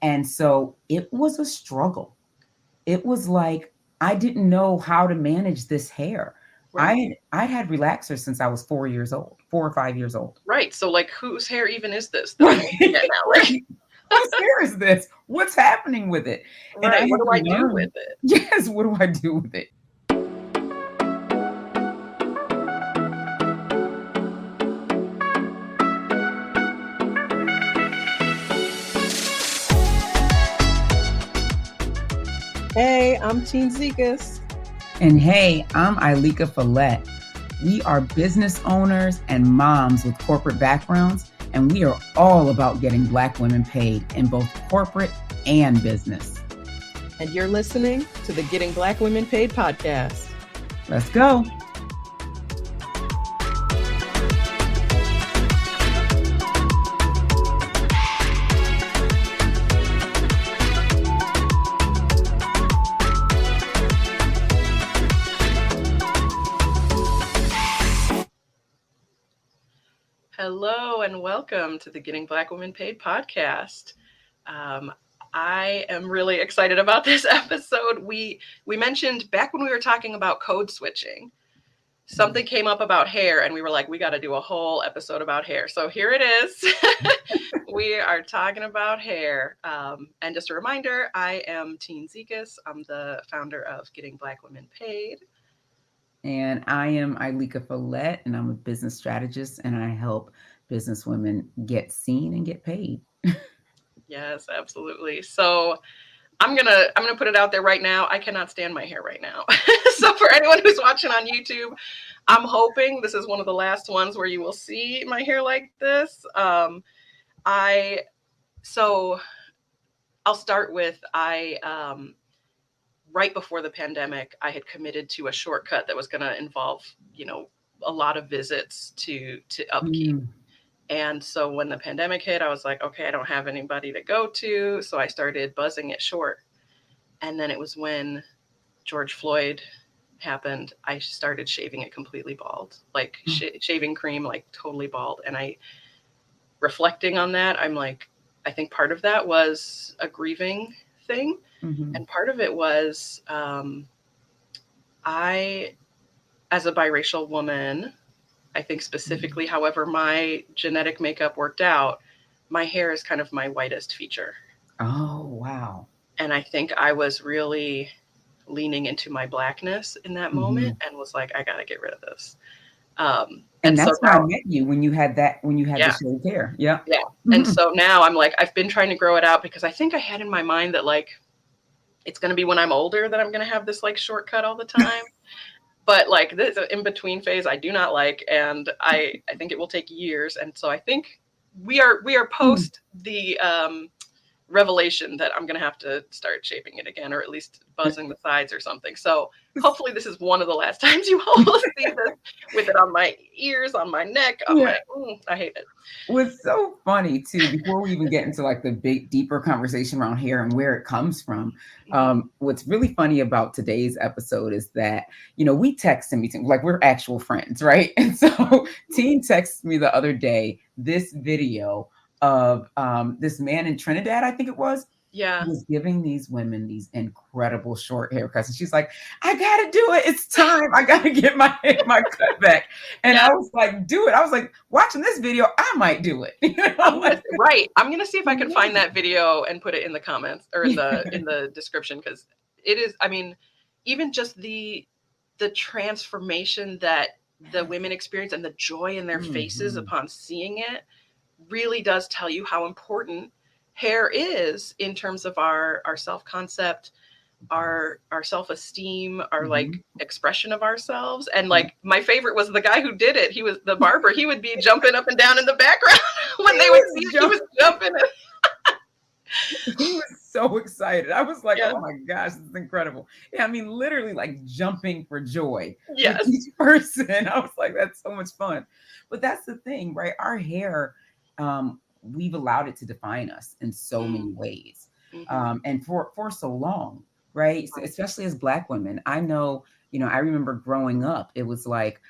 And so it was a struggle. It was like I didn't know how to manage this hair. Right. I had relaxers since I was 4 years old, 4 or 5 years old. Right. So like whose hair even is this that I'm Right. looking at now? Like, Right. Whose hair is this? What's happening with it? And I right. What had do to I do with learn, it? yes, what do I do with it? Hey, I'm Teen Zekis. And hey, I'm Ileka Falette. We are business owners and moms with corporate backgrounds, and we are all about getting Black women paid in both corporate and business. And you're listening to the Getting Black Women Paid podcast. Let's go. Hello and welcome to the Getting Black Women Paid podcast. I am really excited about this episode. We mentioned back when we were talking about code switching, something came up about hair, and we were like, we got to do a whole episode about hair. So here it is. We are talking about hair. And just a reminder, I am Teen Zekis. I'm the founder of Getting Black Women Paid. And I am Ileka Falette, and I'm a business strategist, and I help business women get seen and get paid. Yes, absolutely. So I'm gonna put it out there right now. I cannot stand my hair right now. So for anyone who's watching on YouTube, I'm hoping this is one of the last ones where you will see my hair like this. I so I'll start with right before the pandemic, I had committed to a shortcut that was going to involve, a lot of visits to upkeep. Mm. And so when the pandemic hit, I was like, okay, I don't have anybody to go to. So I started buzzing it short. And then it was when George Floyd happened, I started shaving it completely bald, like shaving cream, like totally bald. And reflecting on that, I'm like, I think part of that was a grieving thing. Mm-hmm. And part of it was I, as a biracial woman, I think specifically, however my genetic makeup worked out, my hair is kind of my whitest feature. Oh, wow. And I think I was really leaning into my blackness in that moment and was like, I got to get rid of this. And so that's where I now, met you, when you had the yeah, shaved hair. Yeah. yeah. And so now I'm like, I've been trying to grow it out because I think I had in my mind that like, it's going to be when I'm older that I'm going to have this like shortcut all the time. But like this in between phase, I do not like, and I think it will take years. And so I think we are post the revelation that I'm going to have to start shaping it again, or at least buzzing the sides or something. So hopefully this is one of the last times you all will see this with it on my ears, on my neck, on Yeah. I hate it. What's so funny too, before we even get into like the big, deeper conversation around hair and where it comes from, what's really funny about today's episode is that, we text in between, like we're actual friends, right? And so Teen texted me the other day this video of this man in Trinidad, I think it was. Yeah. He was giving these women these incredible short haircuts. And she's like, I got to do it. It's time. I got to get my cut back. And I was like, do it. I was like, watching this video, I might do it. Right. I'm going to see if I can find that video and put it in the comments or in the description. Because it is, I mean, even just the transformation that the women experience and the joy in their faces upon seeing it really does tell you how important hair is in terms of our self-concept, our self-esteem, our like expression of ourselves. And like my favorite was the guy who did it. He was the barber. He would be jumping up and down in the background when they would see it. He was jumping. He was so excited. I was like, oh my gosh, this is incredible. Yeah, I mean, literally like jumping for joy. Yes. With each person. I was like, that's so much fun. But that's the thing, right? Our hair, we've allowed it to define us in so many ways. And for so long, right? So especially as Black women. I know, I remember growing up, it was like,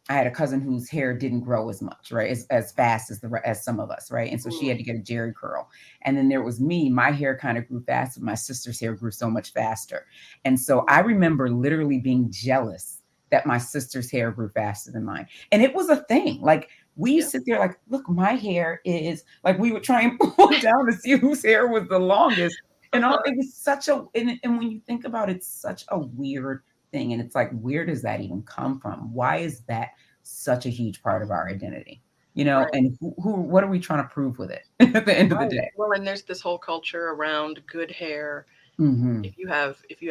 I had a cousin whose hair didn't grow as much, right, as fast as some of us, right, and so she had to get a jerry curl. And then there was me. My hair kind of grew fast, but my sister's hair grew so much faster. And so I remember literally being jealous that my sister's hair grew faster than mine, and it was a thing. Like we used to sit there, like, look, my hair is like we would try and pull it down to see whose hair was the longest. And it was such a and when you think about it, it's such a weird thing. And it's like, where does that even come from? Why is that such a huge part of our identity? You know, Right. and what are we trying to prove with it at the end of the day? Well, and there's this whole culture around good hair. Mm-hmm. If you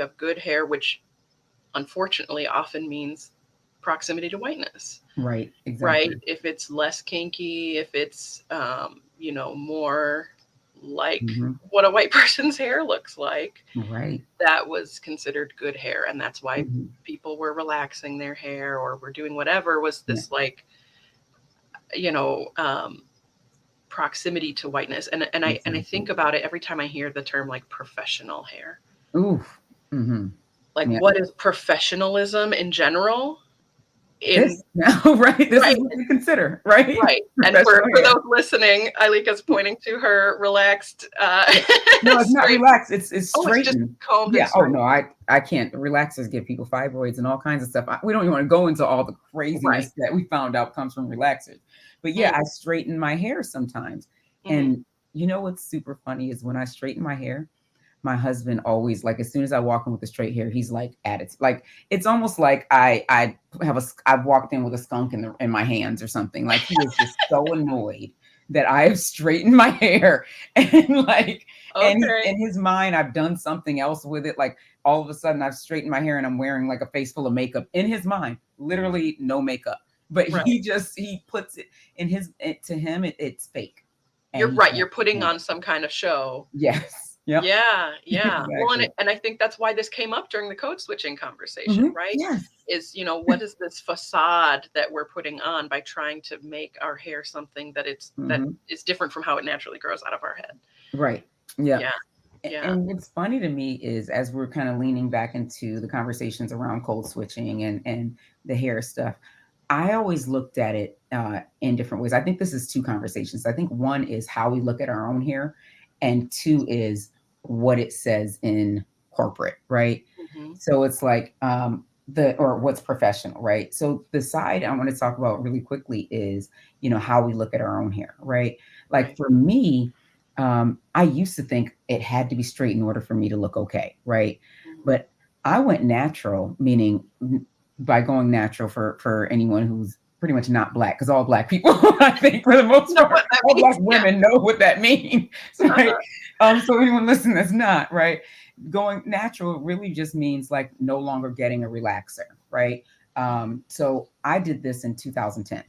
have good hair, which unfortunately often means proximity to whiteness. Right. Exactly. Right. If it's less kinky, if it's more like what a white person's hair looks like, right, that was considered good hair. And that's why people were relaxing their hair or were doing whatever, was this like, proximity to whiteness. And I think about it every time I hear the term like professional hair. Oof. Like, what is professionalism in general? This is what we consider, right? Right. And for those listening, Ileka's pointing to her relaxed. No, it's not relaxed. It's straightened. It's just combed. Yeah. Oh no, I can't. Relaxers give people fibroids and all kinds of stuff. We don't even want to go into all the craziness that we found out comes from relaxers. But yeah, I straighten my hair sometimes. And you know what's super funny is when I straighten my hair, my husband always, like, as soon as I walk in with the straight hair, he's like at it. Like, it's almost like I've walked in with a skunk in my hands or something. Like, he is just so annoyed that I have straightened my hair, and like, and in his mind, I've done something else with it. Like, all of a sudden I've straightened my hair and I'm wearing like a face full of makeup. In his mind, literally no makeup, but he puts it in to him, it's fake. And you're right. You're putting on some kind of show. Yes. Yep. Yeah. Exactly. Well, and I think that's why this came up during the code switching conversation, right? Yes. Is, what is this facade that we're putting on by trying to make our hair something that that is different from how it naturally grows out of our head? Right. Yeah. Yeah. And what's funny to me is, as we're kind of leaning back into the conversations around code switching and the hair stuff, I always looked at it in different ways. I think this is two conversations. I think one is how we look at our own hair, and two is what it says in corporate, right? So it's like or what's professional, right? So the side I want to talk about really quickly is, how we look at our own hair, right? Like for me, I used to think it had to be straight in order for me to look okay, right? But I went natural, meaning by going natural for anyone who's pretty much not Black, because all Black people, I think, for the most part, all Black women know what that means, right? So anyone listening that's not, right, going natural really just means like no longer getting a relaxer, right? So I did this in 2010.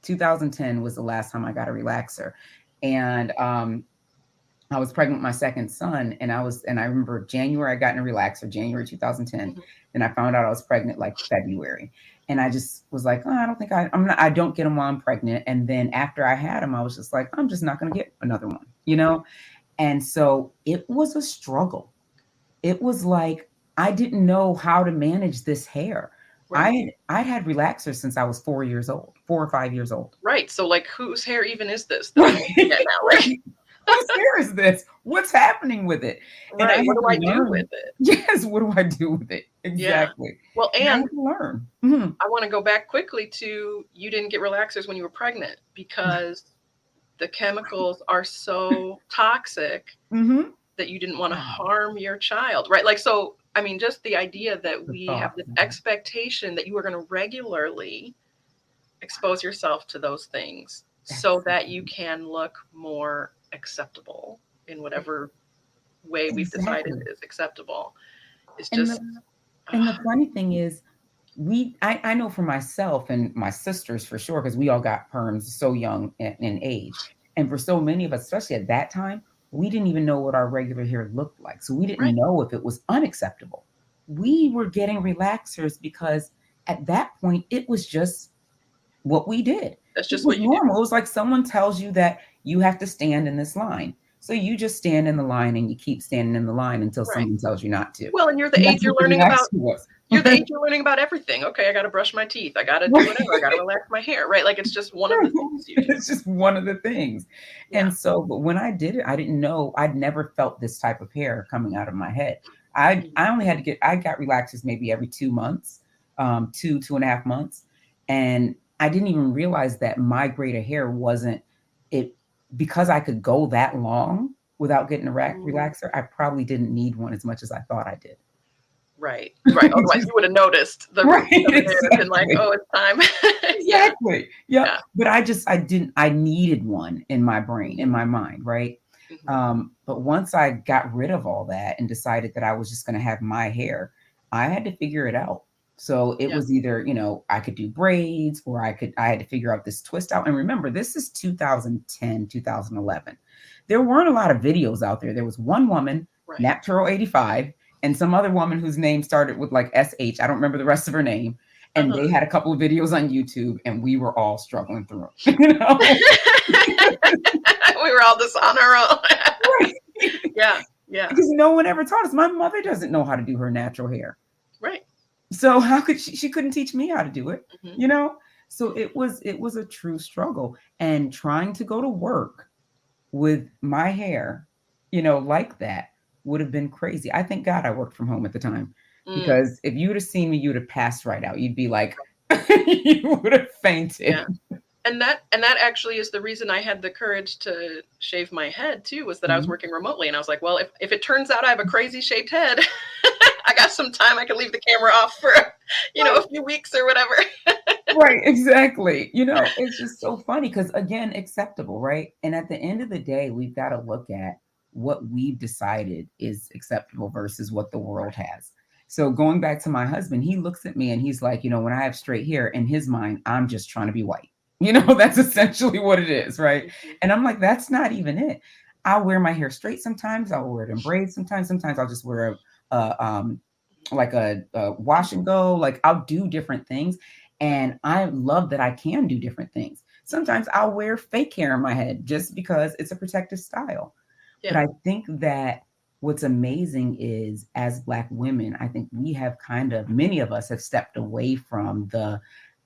2010 was the last time I got a relaxer, and I was pregnant with my second son, and I remember January I got in a relaxer, January 2010. And I found out I was pregnant like February. And I just was like, I don't think I don't get them while I'm pregnant. And then after I had them, I was just like, I'm just not going to get another one, And so it was a struggle. It was like, I didn't know how to manage this hair. I'd had relaxers since I was 4 or 5 years old. Right. So like, whose hair even is this? Now? Like, whose hair is this? What's happening with it? Right. And what do I do with it? Yes. What do I do with it? Exactly. Yeah. Well, and learn. I want to go back quickly to, you didn't get relaxers when you were pregnant because the chemicals are so toxic that you didn't want to harm your child. Right. Like, so, I mean, just the idea that we have this expectation that you are going to regularly expose yourself to those things so that you can look more acceptable in whatever way we've decided is acceptable. It's just, and the funny thing is, I know for myself and my sisters for sure, because we all got perms so young in age, and for so many of us, especially at that time, we didn't even know what our regular hair looked like, so we didn't know if it was unacceptable. We were getting relaxers because at that point it was just what we did. That's just what you normal. It was like someone tells you that you have to stand in this line. So you just stand in the line and you keep standing in the line until Right. someone tells you not to. Well, and you're the And age that's you're what the learning about. relaxer was. You're the age you're learning about everything. Okay, I got to brush my teeth. I got to do whatever. I got to relax my hair. Right? Like it's just one of the things you do. It's just one of the things. Yeah. And so, but when I did it, I didn't know, I'd never felt this type of hair coming out of my head. I only had to get, I got relaxers maybe every 2 months, 2.5 months. And I didn't even realize that my grade of hair wasn't it, because I could go that long without getting a relaxer. I probably didn't need one as much as I thought I did. Right. Otherwise, you would have noticed the right, exactly. And like, oh, it's time. Exactly. Yeah. But I needed one in my brain, in my mind. Right. Mm-hmm. But once I got rid of all that and decided that I was just going to have my hair, I had to figure it out. So it was either, I could do braids or I had to figure out this twist out. And remember, this is 2010, 2011. There weren't a lot of videos out there. There was one woman, Natural 85, and some other woman whose name started with like SH. I don't remember the rest of her name. And they had a couple of videos on YouTube and we were all struggling through it. We were all just on our own. Right. Yeah. Because no one ever taught us. My mother doesn't know how to do her natural hair. Right. So how could she couldn't teach me how to do it, So it was a true struggle. And trying to go to work with my hair, like that would have been crazy. I thank God I worked from home at the time. Because if you would have seen me, you would have passed right out. You'd be like, you would have fainted. Yeah. And that actually is the reason I had the courage to shave my head too, was that I was working remotely. And I was like, well, if it turns out I have a crazy shaped head, I got some time. I can leave the camera off for, a few weeks or whatever. Right. Exactly. It's just so funny because, again, acceptable. Right. And at the end of the day, we've got to look at what we've decided is acceptable versus what the world has. So going back to my husband, he looks at me and he's like, when I have straight hair, in his mind, I'm just trying to be white. That's essentially what it is. Right. And I'm like, that's not even it. I'll wear my hair straight sometimes. I'll wear it in braids sometimes. Sometimes I'll just wear a wash and go. Like I'll do different things. And I love that I can do different things. Sometimes I'll wear fake hair in my head just because it's a protective style. Yeah. But I think that what's amazing is, as Black women, I think we have many of us have stepped away from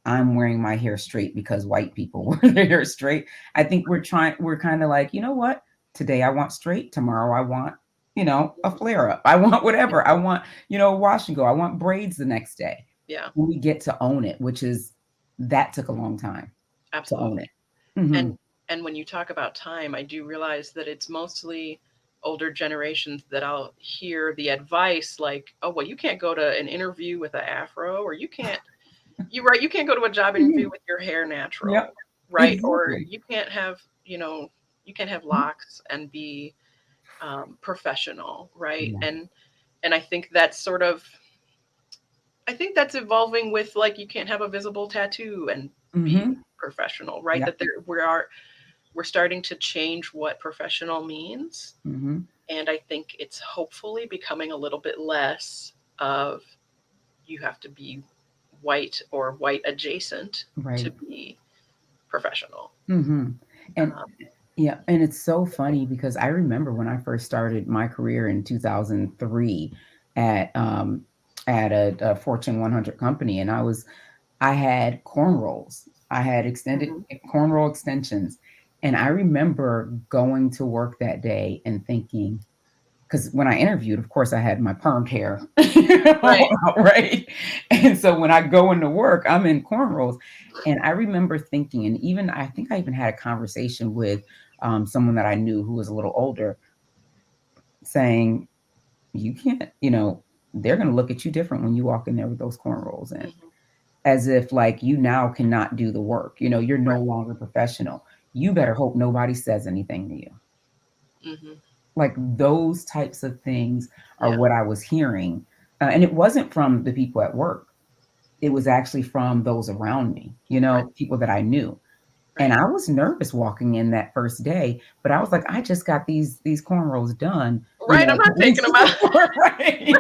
I'm wearing my hair straight because white people wear their hair straight. I think we're kind of like, what? Today I want straight. Tomorrow I want, a flare up. I want whatever. I want, wash and go. I want braids the next day. Yeah. When we get to own it, that took a long time. Absolutely. To own it. Mm-hmm. And when you talk about time, I do realize that it's mostly older generations that I'll hear the advice like, oh, well, you can't go to an interview with an afro, or you can't go to a job interview with your hair natural. Yep. Right. Exactly. Or you can't have locks and be professional. Right. Yeah. And I think that's evolving with, like, you can't have a visible tattoo and be professional. Right. Yeah. That we're starting to change what professional means. Mm-hmm. And I think it's hopefully becoming a little bit less of you have to be white or white adjacent to be professional. Mm-hmm. And and it's so funny because I remember when I first started my career in 2003 at a Fortune 100 company, and I had cornrows. I had extended cornrow extensions. And I remember going to work that day and thinking, because when I interviewed, of course, I had my permed hair, right? And so when I go into work, I'm in cornrows. And I remember thinking, and I think I even had a conversation with someone that I knew who was a little older, saying, you can't, they're going to look at you different when you walk in there with those cornrows in, as if like you now cannot do the work. You're no longer professional. You better hope nobody says anything to you. Mm-hmm. Like those types of things are what I was hearing. And it wasn't from the people at work. It was actually from those around me, people that I knew. Right. And I was nervous walking in that first day, but I was like, I just got these cornrows done. Right. I'm not taking them out. Right.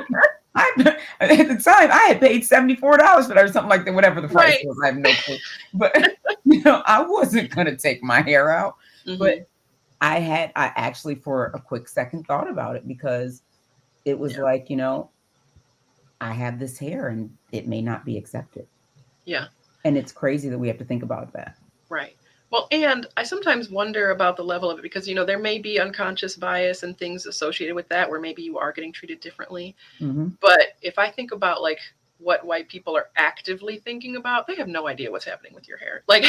At the time, I had paid $74 for that or something like that, whatever the price was. I have no clue. But, I wasn't going to take my hair out. Mm-hmm. But I actually for a quick second thought about it because it was Yeah. like, I have this hair and it may not be accepted. Yeah. And it's crazy that we have to think about that. Right. Well, and I sometimes wonder about the level of it because, there may be unconscious bias and things associated with that where maybe you are getting treated differently. Mm-hmm. But if I think about like what white people are actively thinking about, they have no idea what's happening with your hair. Like,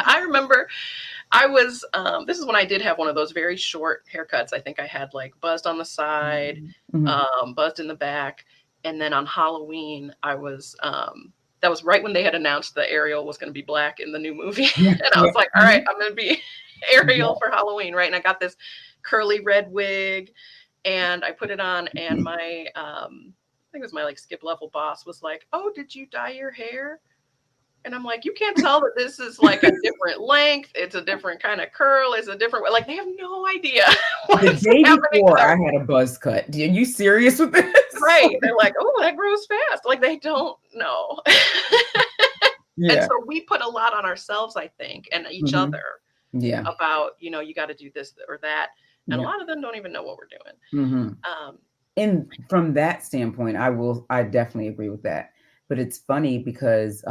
I remember I was, this is when I did have one of those very short haircuts. I think I had like buzzed on the side, Mm-hmm. buzzed in the back. And then on Halloween, that was right when they had announced that Ariel was going to be black in the new movie. Yeah, And I yeah. was like, all right, I'm going to be Ariel Yeah. for Halloween, right? And I got this curly red wig and I put it on and my, I think it was my like skip level boss was like, oh, did you dye your hair? And I'm like, you can't tell that this is like a different length. It's a different kind of curl. It's a different way. Like they have no idea The what's day happening before, there. I had a buzz cut. Are you serious with this? Right. They're like, oh, that grows fast. Like they don't know. Yeah. And so we put a lot on ourselves, I think, and each Mm-hmm. other Yeah. about, you got to do this or that. And Yeah. a lot of them don't even know what we're doing. Mm-hmm. And from that standpoint, I definitely agree with that. But it's funny because,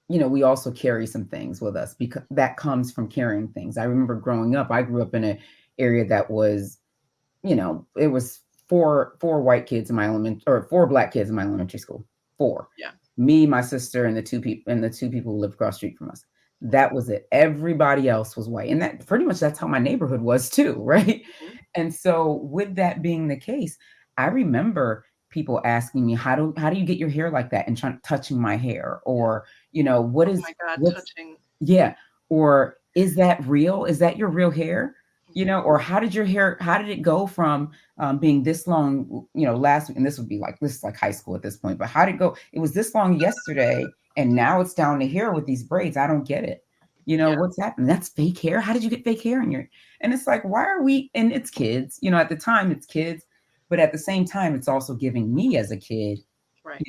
we also carry some things with us because that comes from carrying things. I remember growing up, I grew up in an area that was, it was four white kids in my four black kids in my elementary school. Four. Yeah. Me, my sister, and the two people who lived across the street from us. That was it. Everybody else was white. And that pretty much that's how my neighborhood was too, right? Mm-hmm. And so with that being the case, I remember people asking me, how do you get your hair like that? And touching my hair, or, what Oh is my God, what's touching. yeah, or is that real? Is that your real hair? Or how did it go from being this long, last week? And this is like high school at this point, but how did it go? It was this long yesterday and now it's down to here with these braids. I don't get it. Yeah. What's happening? That's fake hair. How did you get fake hair in your, and it's like, why are we, and it's kids, at the time it's kids, but at the same time, it's also giving me as a kid, Right. it's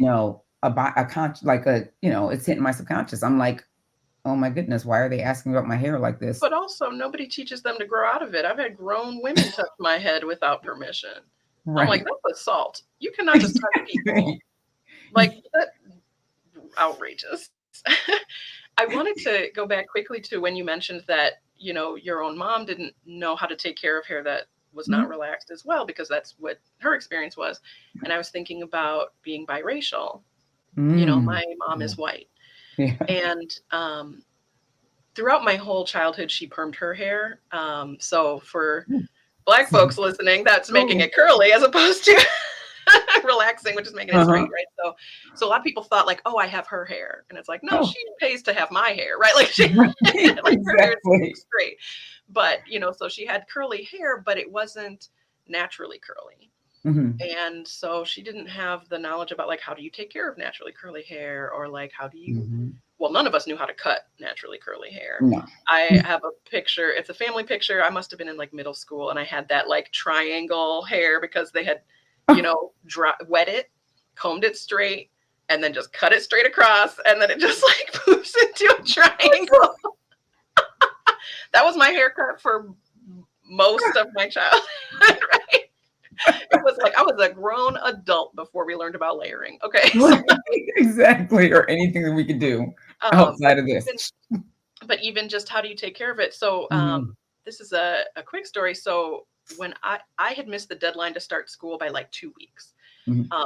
hitting my subconscious. I'm like, oh my goodness, why are they asking about my hair like this? But also, nobody teaches them to grow out of it. I've had grown women touch my head without permission. Right. I'm like, that's assault. You cannot just touch people. Like, that, outrageous. I wanted to go back quickly to when you mentioned that, your own mom didn't know how to take care of hair that was not relaxed as well, because that's what her experience was. And I was thinking about being biracial. My mom is white. Yeah. And throughout my whole childhood, she permed her hair. So for Black folks listening, that's making it curly as opposed to relaxing, which is making it straight, right? So a lot of people thought like, oh, I have her hair. And it's like, no, she pays to have my hair, right? Like she like her hair is straight. But, so she had curly hair, but it wasn't naturally curly. And so she didn't have the knowledge about like, how do you take care of naturally curly hair, or like, how do you, well, none of us knew how to cut naturally curly hair. No. I have a picture. It's a family picture. I must have been in like middle school, and I had that like triangle hair because they had, wet it, combed it straight, and then just cut it straight across, and then it just like poofs into a triangle. That was my haircut for most of my childhood, right? It was like I was a grown adult before we learned about layering. Okay. Exactly. Or anything that we could do outside of this. But even just how do you take care of it? So this is a quick story. So when I had missed the deadline to start school by like 2 weeks.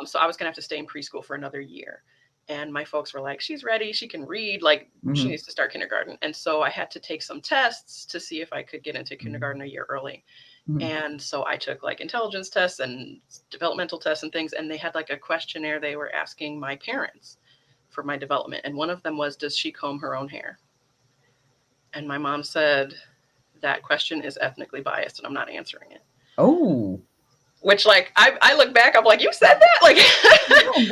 So I was going to have to stay in preschool for another year. And my folks were like, she's ready. She can read. Like she needs to start kindergarten. And so I had to take some tests to see if I could get into kindergarten a year early. And so I took like intelligence tests and developmental tests and things. And they had like a questionnaire they were asking my parents for my development. And one of them was, does she comb her own hair? And my mom said, that question is ethnically biased and I'm not answering it. Oh. Which, like, I look back, I'm like, you said that? Like,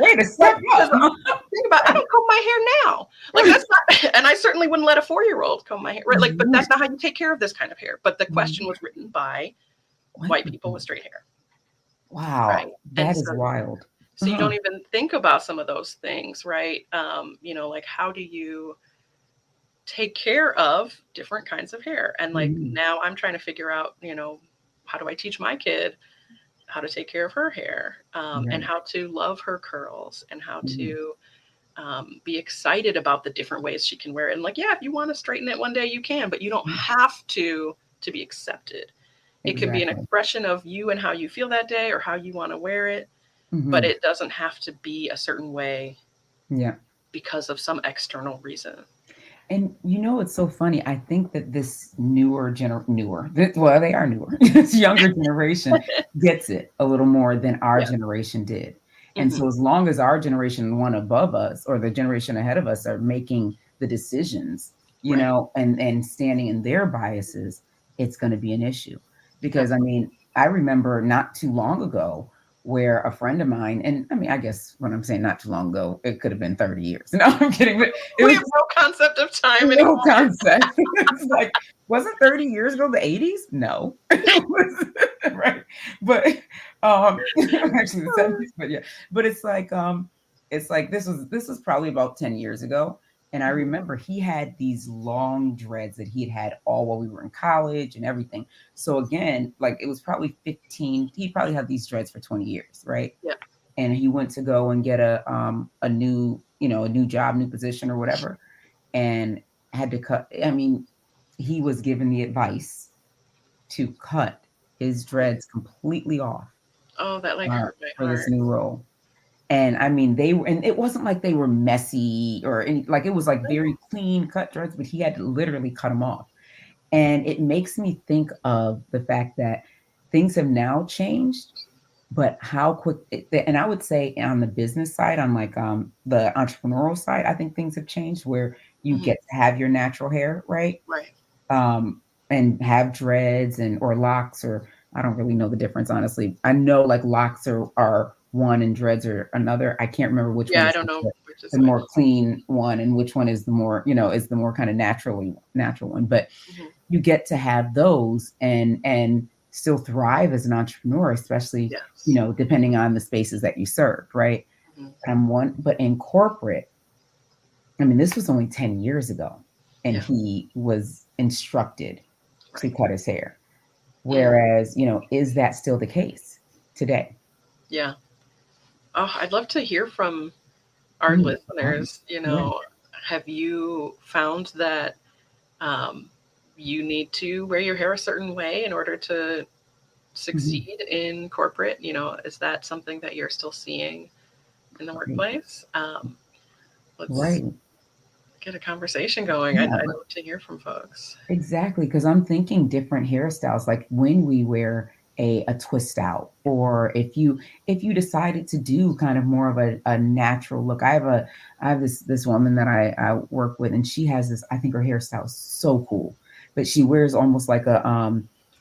wait a second. Think about, I don't comb my hair now. Like, that's not, and I certainly wouldn't let a 4-year-old comb my hair, right? Like, but that's not how you take care of this kind of hair. But the question was written by white people with straight hair. Wow. Right? That is wild. So you don't even think about some of those things, right? Like, how do you take care of different kinds of hair. And like Mhm. now I'm trying to figure out, you know, how do I teach my kid how to take care of her hair, and Right. how to love her curls, and how Mhm. to be excited about the different ways she can wear it. And like, yeah, if you want to straighten it one day, you can, but you don't Mhm. have to be accepted. It can be an Exactly. expression of you and how you feel that day or how you want to wear it, but Mhm. it doesn't have to be a certain way Yeah. because of some external reason. And you know, it's so funny. I think that this well, they are newer, this younger generation gets it a little more than our Yeah. generation did. And Hmm. so, as long as our generation, one above us, or the generation ahead of us, are making the decisions, you Right. know, and standing in their biases, it's going to be an issue. Because I Definitely. mean, I remember not too long ago where a friend of mine, and I mean, I guess when I'm saying not too long ago, it could have been 30 years. No, I'm kidding, but it We was have no concept of time no anymore. concept. It's like, was it 30 years ago, the 80s? No. It was right. But actually the 70s, but yeah. But it's like this was probably about 10 years ago. And I Mhm. remember he had these long dreads that he had all while we were in college and everything. So again, like it was probably 15, he probably had these dreads for 20 years, right? Yeah. And he went to go and get a new, a new job, new position or whatever, and had to cut. I mean, he was given the advice to cut his dreads completely off Oh, that like hurt my for this heart. new role. And I mean, they were, and it wasn't like they were messy or any, like it was like very clean cut dreads, but he had to literally cut them off. And it makes me think of the fact that things have now changed, but how quick, and I would say on the business side, on like the entrepreneurial side, I think things have changed where you Hmm. get to have your natural hair, right? Right. um, and have dreads and or locks, or I don't really know the difference, honestly. I know like locks are one and dreads are another. I can't remember which one Yeah, I is don't know which is the which. more clean one and which one is the more, is the more kind of natural one. But Hmm. you get to have those and still thrive as an entrepreneur, especially, Yes. depending on the spaces that you serve, right? Hmm. But in corporate, I mean, this was only 10 years ago, and Yeah. he was instructed to Right. cut his hair. Mm. Whereas, is that still the case today? Yeah. Oh, I'd love to hear from our Mm, listeners. You yeah. know, have you found that um, you need to wear your hair a certain way in order to Mhm. succeed in corporate? You know, is that something that you're still seeing in the Right. workplace? Let's Right. get a conversation going. Yeah, I'd love to hear from folks. exactly. Because I'm thinking different hairstyles, like when we wear a twist out, or if you decided to do kind of more of a natural look. I have this woman that I work with, and she has this, I think her hairstyle is so cool. But she wears almost like a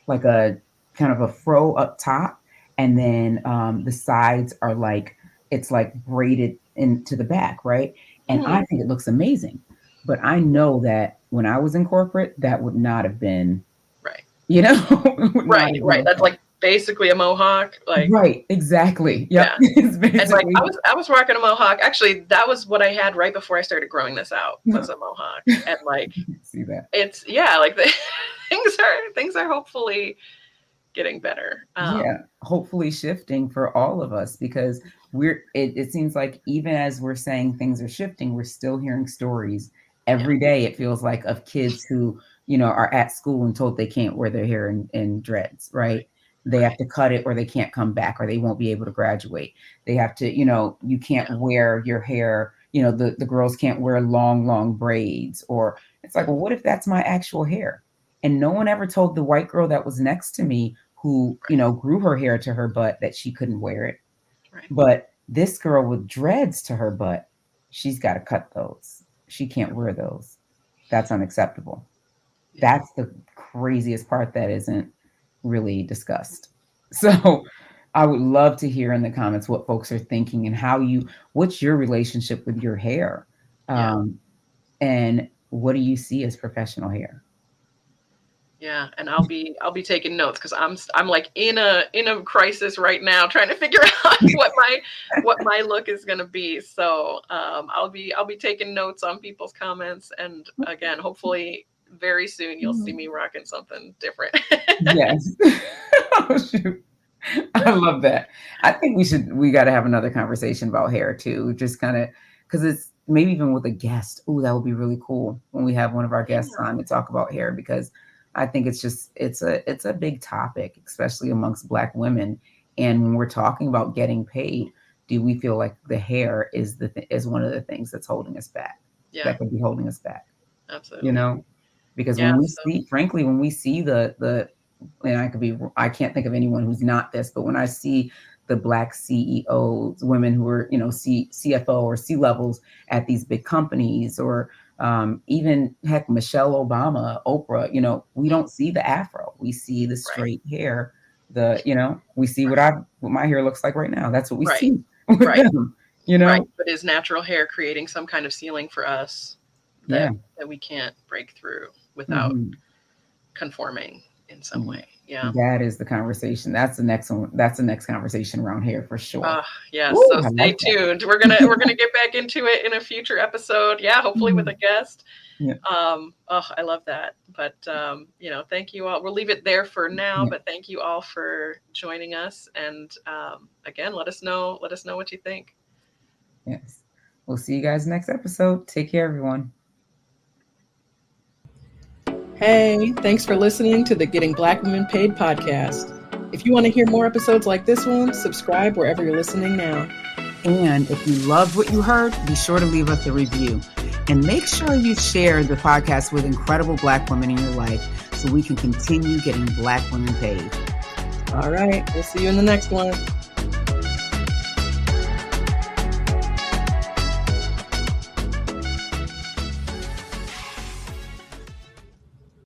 kind of a fro up top, and then the sides are like it's like braided into the back, right? And Hmm. I think it looks amazing. But I know that when I was in corporate, that would not have been, Right. it would not Right. have been Right. That's okay. like basically a mohawk. Like, Right, exactly. Yep. yeah. It's And like basically I was rocking a mohawk. Actually, that was what I had right before I started growing this out, was a mohawk. And like see that. it's, yeah, like the, things are hopefully getting better. Yeah, hopefully shifting for all of us, because it seems like even as we're saying things are shifting, we're still hearing stories Yeah. every day, it feels like, of kids who, are at school and told they can't wear their hair in dreads, Right. right? They have Right. to cut it or they can't come back or they won't be able to graduate. They have to, you can't Yeah. wear your hair, the girls can't wear long, long braids. Or it's like, well, what if that's my actual hair? And no one ever told the white girl that was next to me who, Right. grew her hair to her butt, that she couldn't wear it. Right. But this girl with dreads to her butt, she's got to cut those. She can't wear those. That's unacceptable. Yeah. That's the craziest part that isn't really discussed. So I would love to hear in the comments what folks are thinking and what's your relationship with your hair? Yeah. Um, and what do you see as professional hair? Yeah, and I'll be taking notes because I'm like in a crisis right now, trying to figure out what my look is gonna be. So I'll be taking notes on people's comments, and again, hopefully very soon you'll see me rocking something different. Yes. Oh, shoot. I love that. I think we got to have another conversation about hair too. Just kind of, because it's maybe even with a guest. Oh, that would be really cool when we have one of our guests on to talk about hair, because I think it's a big topic, especially amongst Black women. And when we're talking about getting paid, do we feel like the hair is is one of the things that's holding us back? Yeah, That could be holding us back. absolutely. You know, because when we see, frankly, when we see the and I can't think of anyone who's not this, but when I see the Black CEOs, women who are, CFO or C levels at these big companies, or even heck, Michelle Obama, Oprah, we don't see the afro. We see the straight hair. We see what my hair looks like right now. That's what we see with them, Right. But is natural hair creating some kind of ceiling for us that we can't break through without conforming in some way? Yeah. That is the conversation. That's the next one. That's the next conversation around here for sure. Yes. So stay tuned. We're gonna get back into it in a future episode. Yeah, hopefully with a guest. Yeah. I love that. But thank you all. We'll leave it there for now. But thank you all for joining us. And again, let us know what you think. Yes. We'll see you guys next episode. Take care, everyone. Hey, thanks for listening to the Getting Black Women Paid podcast. If you want to hear more episodes like this one, subscribe wherever you're listening now. And if you loved what you heard, be sure to leave us a review. And make sure you share the podcast with incredible Black women in your life so we can continue getting Black women paid. All right, we'll see you in the next one.